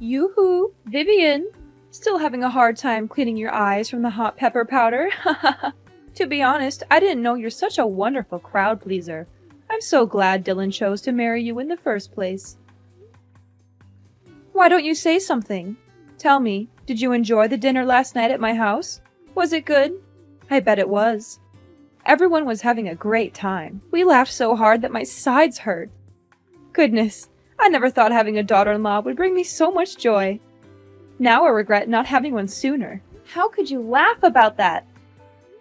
Yoo-hoo, Vivian! Still having a hard time cleaning your eyes from the hot pepper powder? To be honest, I didn't know you're such a wonderful crowd pleaser. I'm so glad Dylan chose to marry you in the first place. Why don't you say something? Tell me, did you enjoy the dinner last night at my house? Was it good? I bet it was. Everyone was having a great time. We laughed so hard that my sides hurt. Goodness, I never thought having a daughter-in-law would bring me so much joy. Now I regret not having one sooner. How could you laugh about that?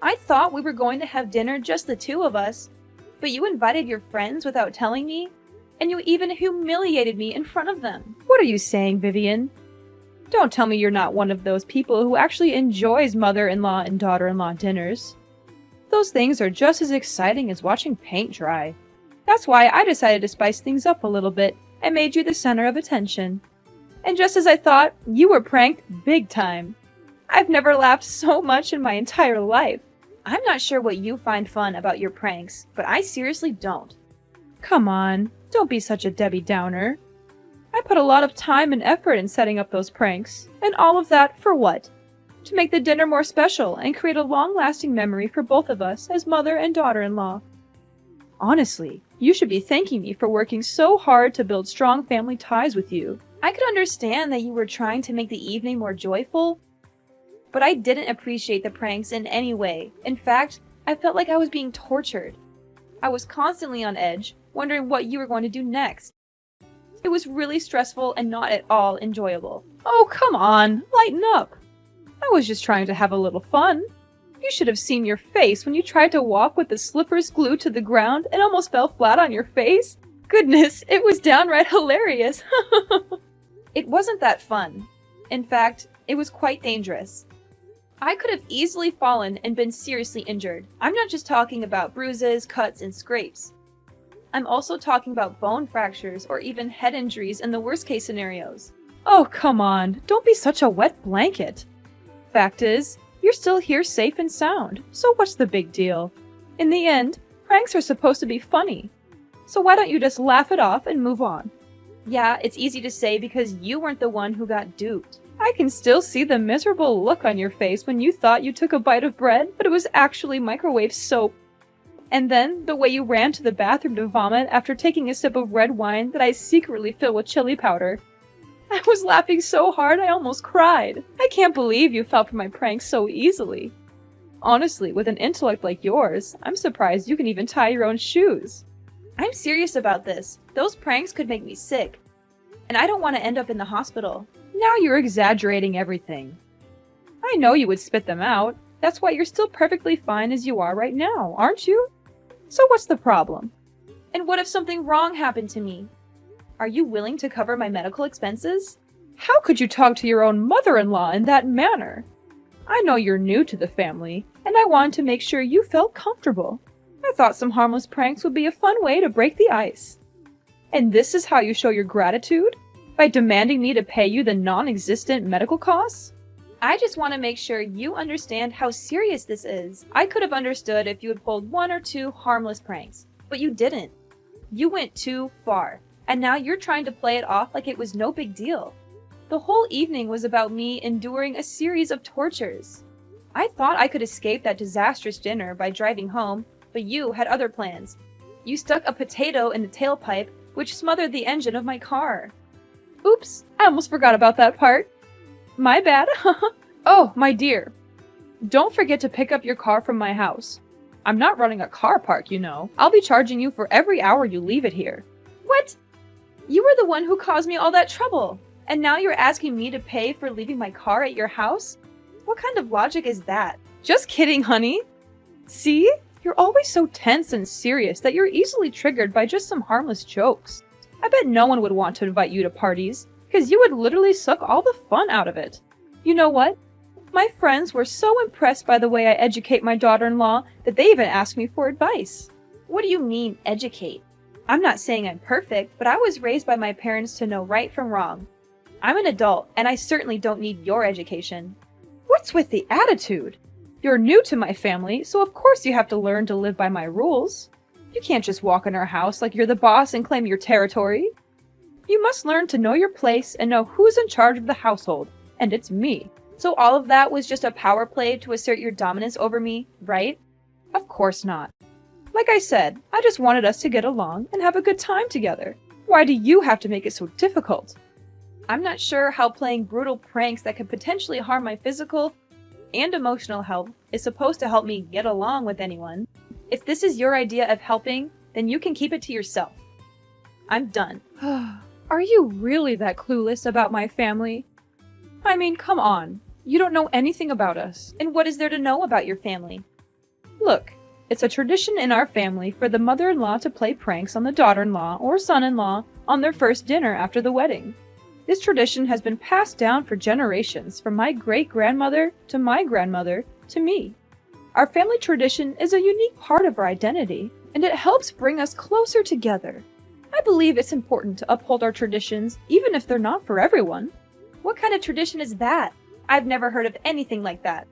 I thought we were going to have dinner just the two of us, but you invited your friends without telling me, and you even humiliated me in front of them. What are you saying, Vivian? Don't tell me you're not one of those people who actually enjoys mother-in-law and daughter-in-law dinners. Those things are just as exciting as watching paint dry. That's why I decided to spice things up a little bit and made you the center of attention. And just as I thought, you were pranked big time. I've never laughed so much in my entire life. I'm not sure what you find fun about your pranks, but I seriously don't. Come on, don't be such a Debbie Downer. I put a lot of time and effort in setting up those pranks, and all of that for what? To make the dinner more special and create a long-lasting memory for both of us as mother and daughter-in-law. Honestly, you should be thanking me for working so hard to build strong family ties with you. I could understand that you were trying to make the evening more joyful, but I didn't appreciate the pranks in any way. In fact, I felt like I was being tortured. I was constantly on edge, wondering what you were going to do next. It was really stressful and not at all enjoyable. Oh, come on, lighten up. I was just trying to have a little fun. You should have seen your face when you tried to walk with the slippers glued to the ground and almost fell flat on your face. Goodness, it was downright hilarious. It wasn't that fun. In fact, it was quite dangerous. I could have easily fallen and been seriously injured. I'm not just talking about bruises, cuts, and scrapes. I'm also talking about bone fractures or even head injuries in the worst case scenarios. Oh, come on, don't be such a wet blanket. Fact is, you're still here safe and sound, so what's the big deal? In the end, pranks are supposed to be funny. So why don't you just laugh it off and move on? Yeah, it's easy to say because you weren't the one who got duped. I can still see the miserable look on your face when you thought you took a bite of bread, but it was actually microwave soap. And then, the way you ran to the bathroom to vomit after taking a sip of red wine that I secretly filled with chili powder. I was laughing so hard I almost cried. I can't believe you fell for my pranks so easily. Honestly, with an intellect like yours, I'm surprised you can even tie your own shoes. I'm serious about this. Those pranks could make me sick. And I don't want to end up in the hospital. Now you're exaggerating everything. I know you would spit them out. That's why you're still perfectly fine as you are right now, aren't you? So what's the problem? And what if something wrong happened to me? Are you willing to cover my medical expenses? How could you talk to your own mother-in-law in that manner? I know you're new to the family, and I wanted to make sure you felt comfortable. I thought some harmless pranks would be a fun way to break the ice. And this is how you show your gratitude? By demanding me to pay you the non-existent medical costs? I just want to make sure you understand how serious this is. I could have understood if you had pulled one or two harmless pranks, but you didn't. You went too far, and now you're trying to play it off like it was no big deal. The whole evening was about me enduring a series of tortures. I thought I could escape that disastrous dinner by driving home, but you had other plans. You stuck a potato in the tailpipe, which smothered the engine of my car. Oops, I almost forgot about that part. My bad. Oh, my dear. Don't forget to pick up your car from my house. I'm not running a car park, you know. I'll be charging you for every hour you leave it here. What? You were the one who caused me all that trouble, and now you're asking me to pay for leaving my car at your house? What kind of logic is that? Just kidding, honey. See? You're always so tense and serious that you're easily triggered by just some harmless jokes. I bet no one would want to invite you to parties, because you would literally suck all the fun out of it. You know what? My friends were so impressed by the way I educate my daughter-in-law that they even asked me for advice. What do you mean, educate? I'm not saying I'm perfect, but I was raised by my parents to know right from wrong. I'm an adult, and I certainly don't need your education. What's with the attitude? You're new to my family, so of course you have to learn to live by my rules. You can't just walk in our house like you're the boss and claim your territory. You must learn to know your place and know who's in charge of the household, and it's me. So all of that was just a power play to assert your dominance over me, right? Of course not. Like I said, I just wanted us to get along and have a good time together. Why do you have to make it so difficult? I'm not sure how playing brutal pranks that could potentially harm my physical and emotional health is supposed to help me get along with anyone. If this is your idea of helping, then you can keep it to yourself. I'm done. Are you really that clueless about my family? I mean, come on. You don't know anything about us. And what is there to know about your family? Look, it's a tradition in our family for the mother-in-law to play pranks on the daughter-in-law or son-in-law on their first dinner after the wedding. This tradition has been passed down for generations, from my great-grandmother to my grandmother to me. Our family tradition is a unique part of our identity, and it helps bring us closer together. I believe it's important to uphold our traditions, even if they're not for everyone. What kind of tradition is that? I've never heard of anything like that.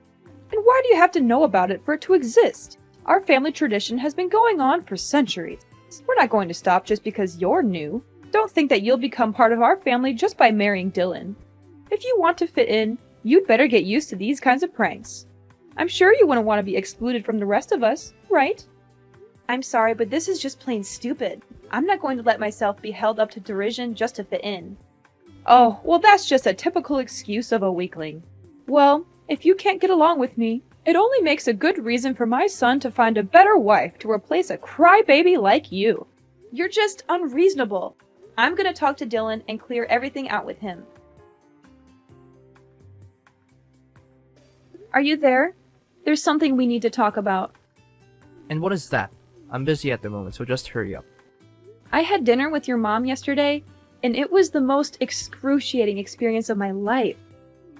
And why do you have to know about it for it to exist? Our family tradition has been going on for centuries. We're not going to stop just because you're new. Don't think that you'll become part of our family just by marrying Dylan. If you want to fit in, you'd better get used to these kinds of pranks. I'm sure you wouldn't want to be excluded from the rest of us, right? I'm sorry, but this is just plain stupid. I'm not going to let myself be held up to derision just to fit in. Oh, well, that's just a typical excuse of a weakling. Well, if you can't get along with me, it only makes a good reason for my son to find a better wife to replace a crybaby like you. You're just unreasonable. I'm gonna talk to Dylan and clear everything out with him. Are you there? There's something we need to talk about. And what is that? I'm busy at the moment, so just hurry up. I had dinner with your mom yesterday, and it was the most excruciating experience of my life.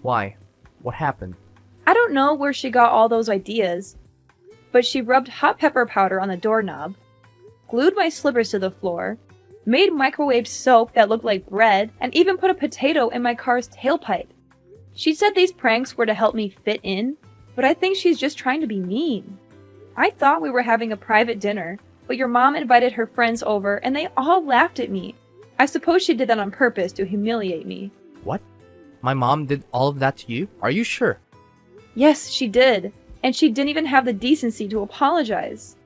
Why? What happened? I don't know where she got all those ideas, but she rubbed hot pepper powder on the doorknob, glued my slippers to the floor, made microwave soap that looked like bread, and even put a potato in my car's tailpipe. She said these pranks were to help me fit in, but I think she's just trying to be mean. I thought we were having a private dinner, but your mom invited her friends over and they all laughed at me. I suppose she did that on purpose to humiliate me. What? My mom did all of that to you? Are you sure? Yes, she did. And she didn't even have the decency to apologize.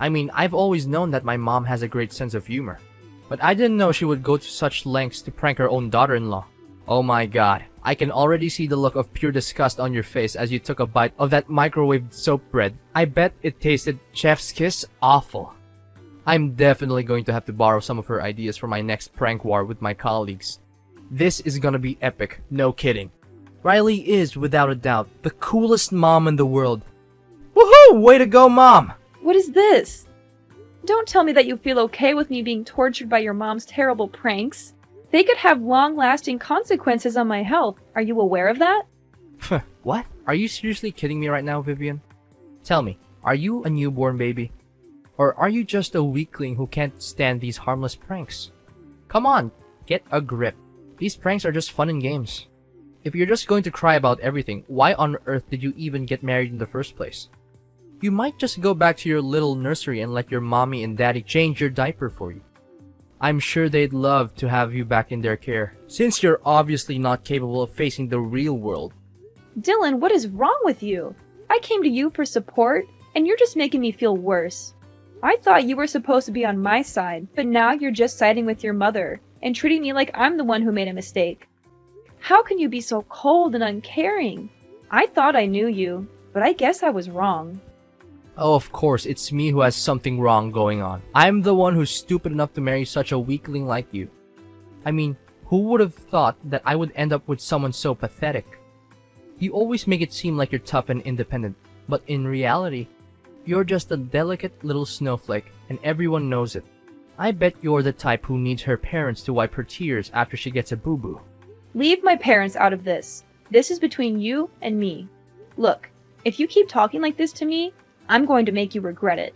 I mean, I've always known that my mom has a great sense of humor. But I didn't know she would go to such lengths to prank her own daughter-in-law. Oh my god, I can already see the look of pure disgust on your face as you took a bite of that microwaved soap bread. I bet it tasted chef's kiss awful. I'm definitely going to have to borrow some of her ideas for my next prank war with my colleagues. This is gonna be epic, no kidding. Riley is, without a doubt, the coolest mom in the world. Woohoo! Way to go, Mom! What is this? Don't tell me that you feel okay with me being tortured by your mom's terrible pranks. They could have long-lasting consequences on my health. Are you aware of that? What? Are you seriously kidding me right now, Vivian? Tell me, are you a newborn baby? Or are you just a weakling who can't stand these harmless pranks? Come on, get a grip. These pranks are just fun and games. If you're just going to cry about everything, why on earth did you even get married in the first place? You might just go back to your little nursery and let your mommy and daddy change your diaper for you. I'm sure they'd love to have you back in their care, since you're obviously not capable of facing the real world. Dylan, what is wrong with you? I came to you for support, and you're just making me feel worse. I thought you were supposed to be on my side, but now you're just siding with your mother, and treating me like I'm the one who made a mistake. How can you be so cold and uncaring? I thought I knew you, but I guess I was wrong. Oh, of course, it's me who has something wrong going on. I'm the one who's stupid enough to marry such a weakling like you. I mean, who would have thought that I would end up with someone so pathetic? You always make it seem like you're tough and independent, but in reality, you're just a delicate little snowflake, and everyone knows it. I bet you're the type who needs her parents to wipe her tears after she gets a boo-boo. Leave my parents out of this. This is between you and me. Look, if you keep talking like this to me, I'm going to make you regret it.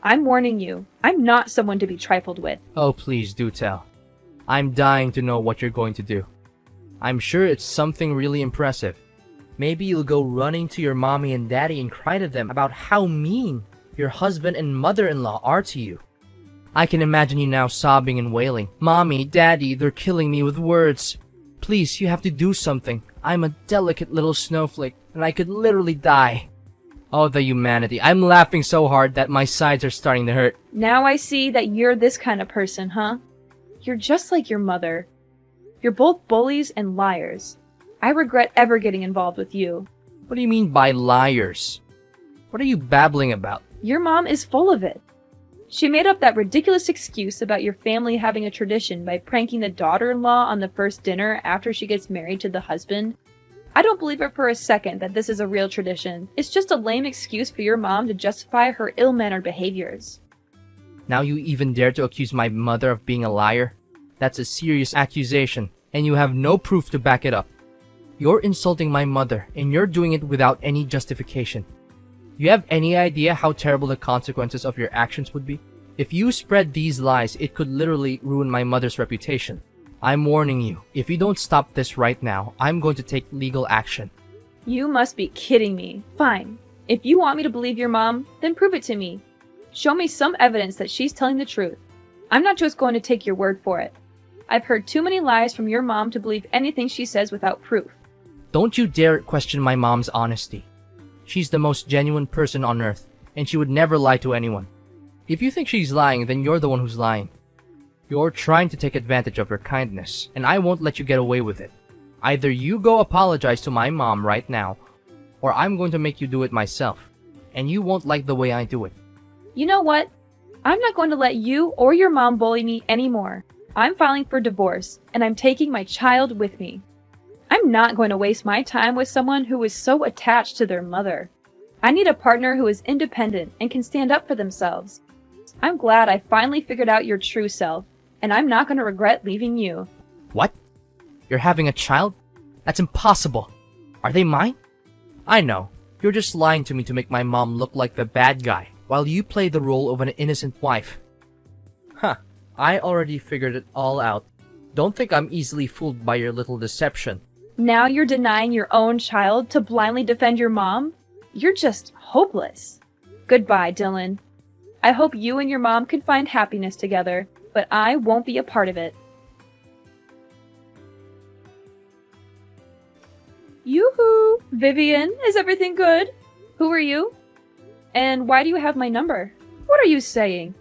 I'm warning you, I'm not someone to be trifled with. Oh, please do tell. I'm dying to know what you're going to do. I'm sure it's something really impressive. Maybe you'll go running to your mommy and daddy and cry to them about how mean your husband and mother-in-law are to you. I can imagine you now sobbing and wailing. Mommy, Daddy, they're killing me with words. Please, you have to do something. I'm a delicate little snowflake, and I could literally die. Oh, the humanity. I'm laughing so hard that my sides are starting to hurt. Now I see that you're this kind of person, huh? You're just like your mother. You're both bullies and liars. I regret ever getting involved with you. What do you mean by liars? What are you babbling about? Your mom is full of it. She made up that ridiculous excuse about your family having a tradition by pranking the daughter-in-law on the first dinner after she gets married to the husband. I don't believe it for a second that this is a real tradition. It's just a lame excuse for your mom to justify her ill-mannered behaviors. Now you even dare to accuse my mother of being a liar? That's a serious accusation, and you have no proof to back it up. You're insulting my mother, and you're doing it without any justification. You have any idea how terrible the consequences of your actions would be? If you spread these lies, it could literally ruin my mother's reputation. I'm warning you, if you don't stop this right now, I'm going to take legal action. You must be kidding me. Fine. If you want me to believe your mom, then prove it to me. Show me some evidence that she's telling the truth. I'm not just going to take your word for it. I've heard too many lies from your mom to believe anything she says without proof. Don't you dare question my mom's honesty. She's the most genuine person on earth, and she would never lie to anyone. If you think she's lying, then you're the one who's lying. You're trying to take advantage of her kindness, and I won't let you get away with it. Either you go apologize to my mom right now, or I'm going to make you do it myself, and you won't like the way I do it. You know what? I'm not going to let you or your mom bully me anymore. I'm filing for divorce, and I'm taking my child with me. I'm not going to waste my time with someone who is so attached to their mother. I need a partner who is independent and can stand up for themselves. I'm glad I finally figured out your true self, and I'm not going to regret leaving you. What? You're having a child? That's impossible. Are they mine? I know. You're just lying to me to make my mom look like the bad guy, while you play the role of an innocent wife. Huh. I already figured it all out. Don't think I'm easily fooled by your little deception. Now you're denying your own child to blindly defend your mom? You're just hopeless. Goodbye, Dylan. I hope you and your mom can find happiness together, but I won't be a part of it. Yoo-hoo! Vivian, is everything good? Who are you? And why do you have my number? What are you saying?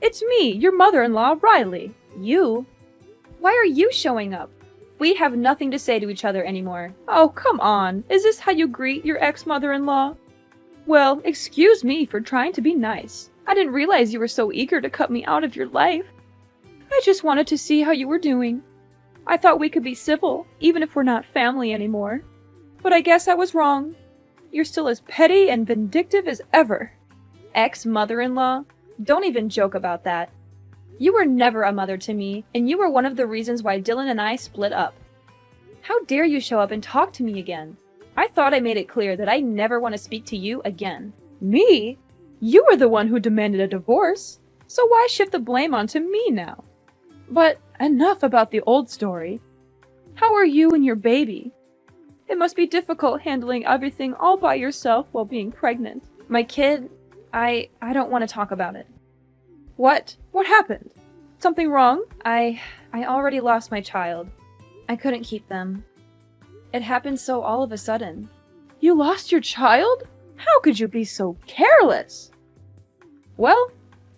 It's me, your mother-in-law, Riley. You? Why are you showing up? We have nothing to say to each other anymore. Oh, come on. Is this how you greet your ex-mother-in-law? Well, excuse me for trying to be nice. I didn't realize you were so eager to cut me out of your life. I just wanted to see how you were doing. I thought we could be civil, even if we're not family anymore. But I guess I was wrong. You're still as petty and vindictive as ever. Ex-mother-in-law? Don't even joke about that. You were never a mother to me, and you were one of the reasons why Dylan and I split up. How dare you show up and talk to me again? I thought I made it clear that I never want to speak to you again. Me? You were the one who demanded a divorce, so why shift the blame onto me now? But enough about the old story. How are you and your baby? It must be difficult handling everything all by yourself while being pregnant. My kid, I don't want to talk about it. What? What happened? Something wrong? I already lost my child. I couldn't keep them. It happened so all of a sudden. You lost your child? How could you be so careless? Well,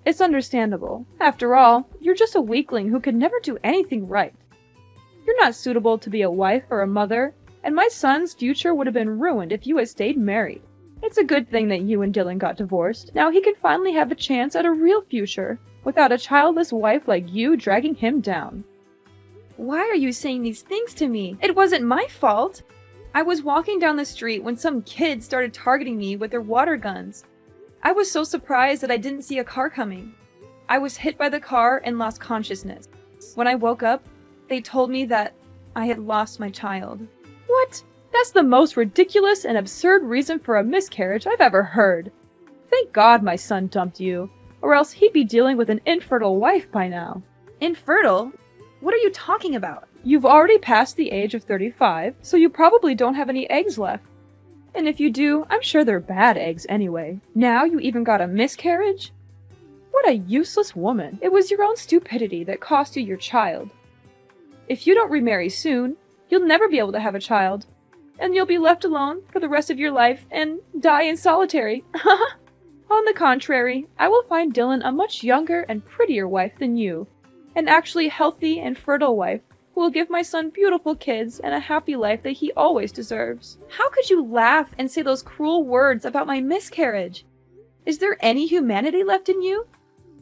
it's understandable. After all, you're just a weakling who could never do anything right. You're not suitable to be a wife or a mother, and my son's future would have been ruined if you had stayed married. It's a good thing that you and Dylan got divorced. Now he can finally have a chance at a real future, without a childless wife like you dragging him down. Why are you saying these things to me? It wasn't my fault. I was walking down the street when some kids started targeting me with their water guns. I was so surprised that I didn't see a car coming. I was hit by the car and lost consciousness. When I woke up, they told me that I had lost my child. What? That's the most ridiculous and absurd reason for a miscarriage I've ever heard. Thank God my son dumped you, or else he'd be dealing with an infertile wife by now. Infertile? What are you talking about? You've already passed the age of 35, so you probably don't have any eggs left. And if you do, I'm sure they're bad eggs anyway. Now you even got a miscarriage? What a useless woman. It was your own stupidity that cost you your child. If you don't remarry soon, you'll never be able to have a child. And you'll be left alone for the rest of your life and die in solitary. On the contrary, I will find Dylan a much younger and prettier wife than you. An actually healthy and fertile wife who will give my son beautiful kids and a happy life that he always deserves. How could you laugh and say those cruel words about my miscarriage? Is there any humanity left in you?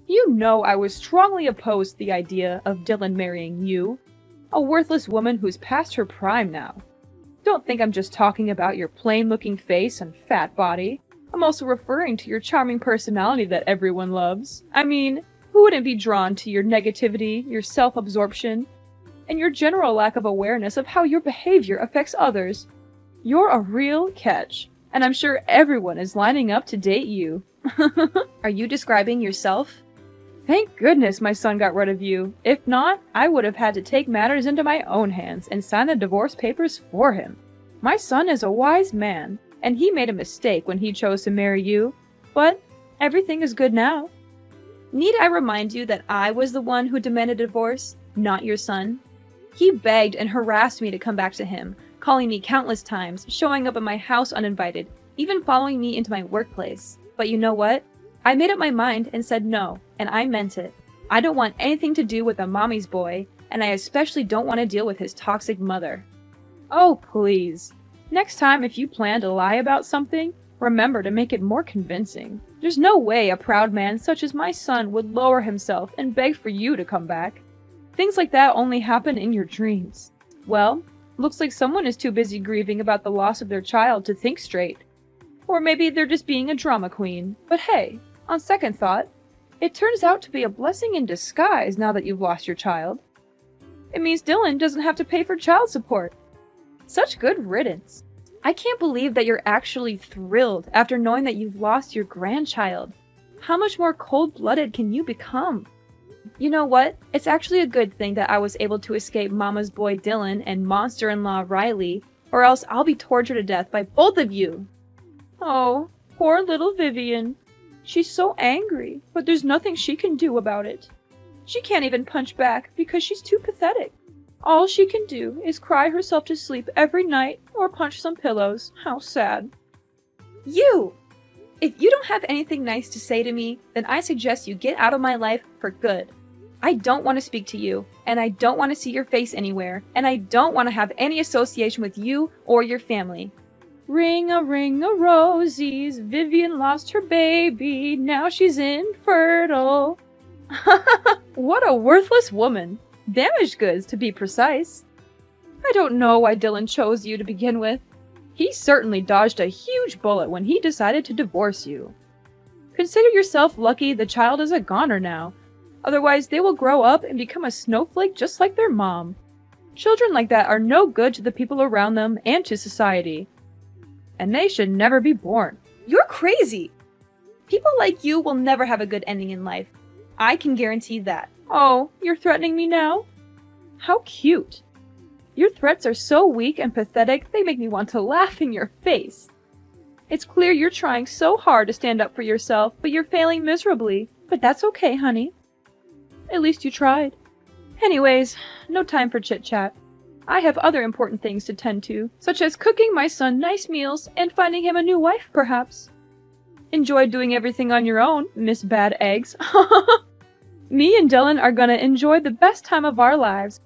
You know I was strongly opposed to the idea of Dylan marrying you, a worthless woman who's past her prime now. Don't think I'm just talking about your plain-looking face and fat body. I'm also referring to your charming personality that everyone loves. I mean, who wouldn't be drawn to your negativity, your self-absorption, and your general lack of awareness of how your behavior affects others? You're a real catch, and I'm sure everyone is lining up to date you. Are you describing yourself? Thank goodness my son got rid of you. If not, I would have had to take matters into my own hands and sign the divorce papers for him. My son is a wise man, and he made a mistake when he chose to marry you, but everything is good now. Need I remind you that I was the one who demanded a divorce, not your son? He begged and harassed me to come back to him, calling me countless times, showing up at my house uninvited, even following me into my workplace. But you know what? I made up my mind and said no, and I meant it. I don't want anything to do with a mommy's boy, and I especially don't want to deal with his toxic mother. Oh, please. Next time if you plan to lie about something, remember to make it more convincing. There's no way a proud man such as my son would lower himself and beg for you to come back. Things like that only happen in your dreams. Well, looks like someone is too busy grieving about the loss of their child to think straight. Or maybe they're just being a drama queen. But hey, on second thought, it turns out to be a blessing in disguise now that you've lost your child. It means Dylan doesn't have to pay for child support. Such good riddance. I can't believe that you're actually thrilled after knowing that you've lost your grandchild. How much more cold-blooded can you become? You know what? It's actually a good thing that I was able to escape Mama's boy Dylan and monster-in-law Riley, or else I'll be tortured to death by both of you. Oh, poor little Vivian. She's so angry, but there's nothing she can do about it. She can't even punch back because she's too pathetic. All she can do is cry herself to sleep every night or punch some pillows. How sad. You! If you don't have anything nice to say to me, then I suggest you get out of my life for good. I don't want to speak to you, and I don't want to see your face anywhere, and I don't want to have any association with you or your family. Ring-a-rosies, Vivian lost her baby, now she's infertile. What a worthless woman. Damaged goods, to be precise. I don't know why Dylan chose you to begin with. He certainly dodged a huge bullet when he decided to divorce you. Consider yourself lucky the child is a goner now. Otherwise, they will grow up and become a snowflake just like their mom. Children like that are no good to the people around them and to society. And they should never be born. You're crazy! People like you will never have a good ending in life. I can guarantee that. Oh, you're threatening me now? How cute. Your threats are so weak and pathetic, they make me want to laugh in your face. It's clear you're trying so hard to stand up for yourself, but you're failing miserably. But that's okay, honey. At least you tried. Anyways, no time for chit-chat. I have other important things to tend to, such as cooking my son nice meals and finding him a new wife, perhaps. Enjoy doing everything on your own, Miss Bad Eggs. Me and Dylan are gonna enjoy the best time of our lives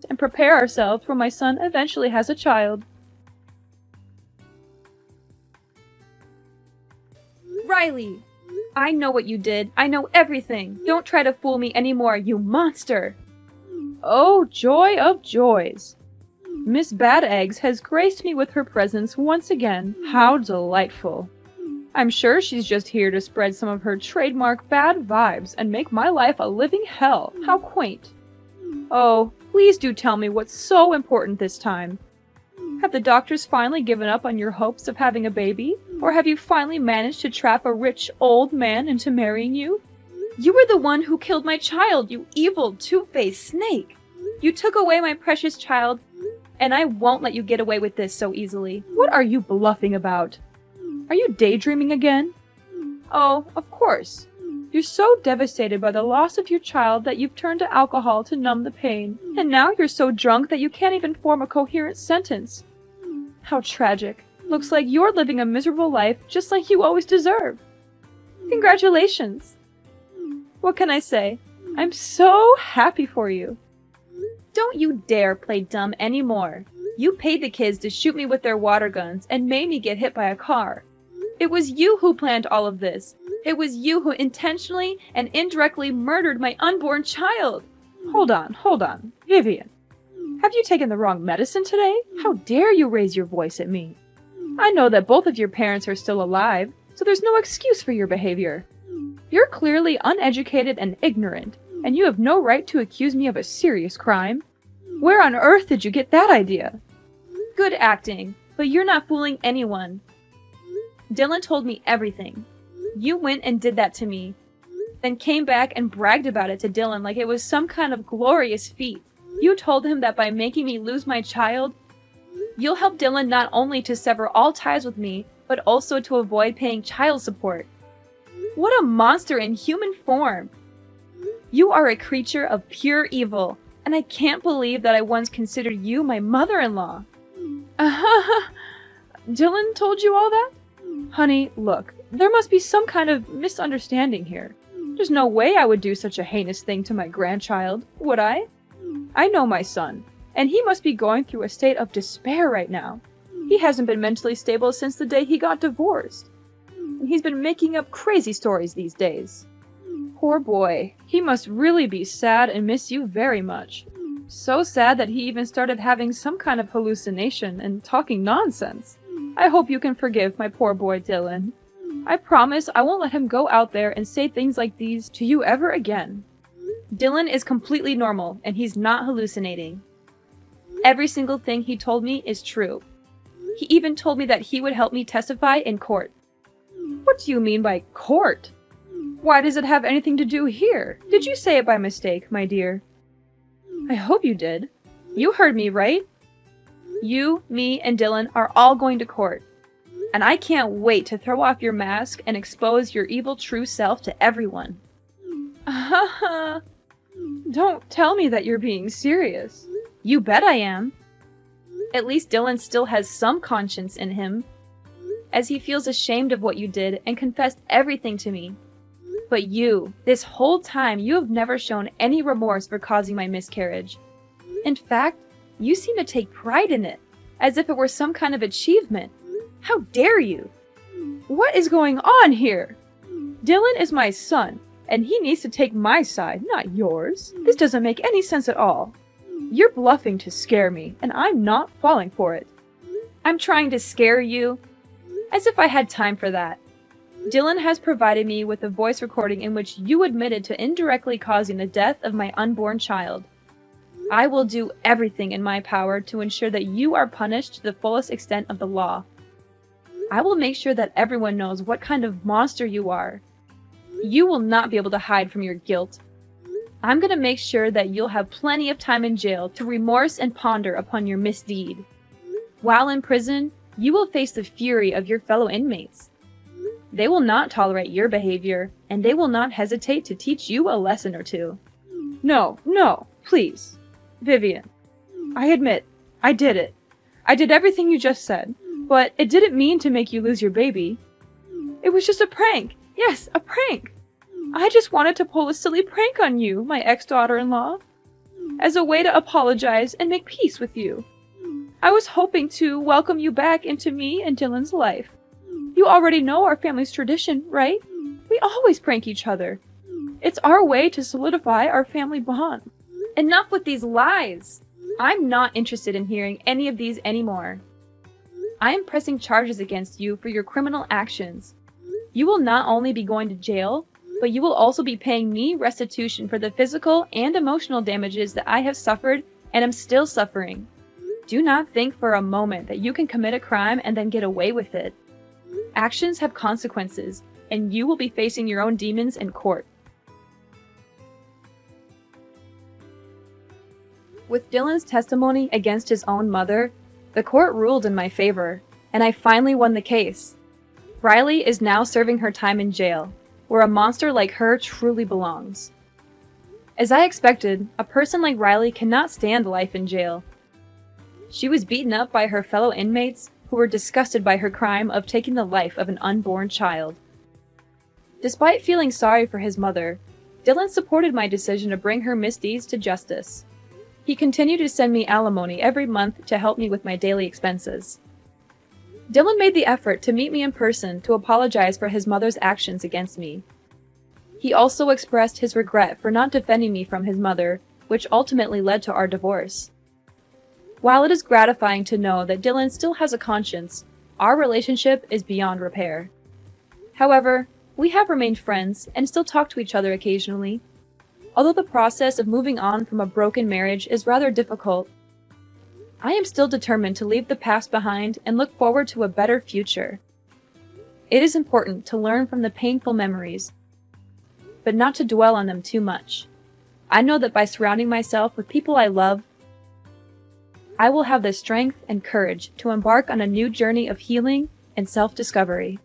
and prepare ourselves when my son eventually has a child. Riley! I know what you did. I know everything. Don't try to fool me anymore, you monster! Oh, joy of joys! Miss Bad Eggs has graced me with her presence once again. How delightful! I'm sure she's just here to spread some of her trademark bad vibes and make my life a living hell. How quaint. Oh, please do tell me what's so important this time. Have the doctors finally given up on your hopes of having a baby? Or have you finally managed to trap a rich old man into marrying you? You were the one who killed my child, you evil, two-faced snake! You took away my precious child, and I won't let you get away with this so easily. What are you bluffing about? Are you daydreaming again? Oh, of course. You're so devastated by the loss of your child that you've turned to alcohol to numb the pain. And now you're so drunk that you can't even form a coherent sentence. How tragic. Looks like you're living a miserable life just like you always deserve. Congratulations. What can I say? I'm so happy for you. Don't you dare play dumb anymore. You paid the kids to shoot me with their water guns and made me get hit by a car. It was you who planned all of this. It was you who intentionally and indirectly murdered my unborn child. Hold on. Vivian, have you taken the wrong medicine today? How dare you raise your voice at me? I know that both of your parents are still alive, so there's no excuse for your behavior. You're clearly uneducated and ignorant, and you have no right to accuse me of a serious crime. Where on earth did you get that idea? Good acting, but you're not fooling anyone. Dylan told me everything. You went and did that to me, then came back and bragged about it to Dylan like it was some kind of glorious feat. You told him that by making me lose my child, you'll help Dylan not only to sever all ties with me, but also to avoid paying child support. What a monster in human form! You are a creature of pure evil, and I can't believe that I once considered you my mother-in-law. Dylan told you all that? Honey, look, there must be some kind of misunderstanding here. There's no way I would do such a heinous thing to my grandchild, would I? I know my son, and he must be going through a state of despair right now. He hasn't been mentally stable since the day he got divorced. And he's been making up crazy stories these days. Poor boy, he must really be sad and miss you very much. So sad that he even started having some kind of hallucination and talking nonsense. I hope you can forgive my poor boy Dylan. I promise I won't let him go out there and say things like these to you ever again. Dylan is completely normal, and he's not hallucinating. Every single thing he told me is true. He even told me that he would help me testify in court. What do you mean by court? Why does it have anything to do here? Did you say it by mistake, my dear? I hope you did. You heard me, right? You, me, and Dylan are all going to court. And I can't wait to throw off your mask and expose your evil true self to everyone. Don't tell me that you're being serious. You bet I am. At least Dylan still has some conscience in him, as he feels ashamed of what you did and confessed everything to me. But you, this whole time, you have never shown any remorse for causing my miscarriage. In fact, you seem to take pride in it, as if it were some kind of achievement. How dare you? What is going on here? Dylan is my son, and he needs to take my side, not yours. This doesn't make any sense at all. You're bluffing to scare me, and I'm not falling for it. I'm trying to scare you? As if I had time for that. Dylan has provided me with a voice recording in which you admitted to indirectly causing the death of my unborn child. I will do everything in my power to ensure that you are punished to the fullest extent of the law. I will make sure that everyone knows what kind of monster you are. You will not be able to hide from your guilt. I'm going to make sure that you'll have plenty of time in jail to remorse and ponder upon your misdeed. While in prison, you will face the fury of your fellow inmates. They will not tolerate your behavior, and they will not hesitate to teach you a lesson or two. No, please. Vivian, I admit, I did it. I did everything you just said, but it didn't mean to make you lose your baby. It was just a prank. Yes, a prank. I just wanted to pull a silly prank on you, my ex-daughter-in-law, as a way to apologize and make peace with you. I was hoping to welcome you back into me and Dylan's life. You already know our family's tradition, right? We always prank each other. It's our way to solidify our family bond. Enough with these lies! I'm not interested in hearing any of these anymore. I am pressing charges against you for your criminal actions. You will not only be going to jail, but you will also be paying me restitution for the physical and emotional damages that I have suffered and am still suffering. Do not think for a moment that you can commit a crime and then get away with it. Actions have consequences, and you will be facing your own demons in court. With Dylan's testimony against his own mother, the court ruled in my favor, and I finally won the case. Riley is now serving her time in jail, where a monster like her truly belongs. As I expected, a person like Riley cannot stand life in jail. She was beaten up by her fellow inmates who were disgusted by her crime of taking the life of an unborn child. Despite feeling sorry for his mother, Dylan supported my decision to bring her misdeeds to justice. He continued to send me alimony every month to help me with my daily expenses. Dylan made the effort to meet me in person to apologize for his mother's actions against me. He also expressed his regret for not defending me from his mother, which ultimately led to our divorce. While it is gratifying to know that Dylan still has a conscience, our relationship is beyond repair. However, we have remained friends and still talk to each other occasionally. Although the process of moving on from a broken marriage is rather difficult, I am still determined to leave the past behind and look forward to a better future. It is important to learn from the painful memories, but not to dwell on them too much. I know that by surrounding myself with people I love, I will have the strength and courage to embark on a new journey of healing and self-discovery.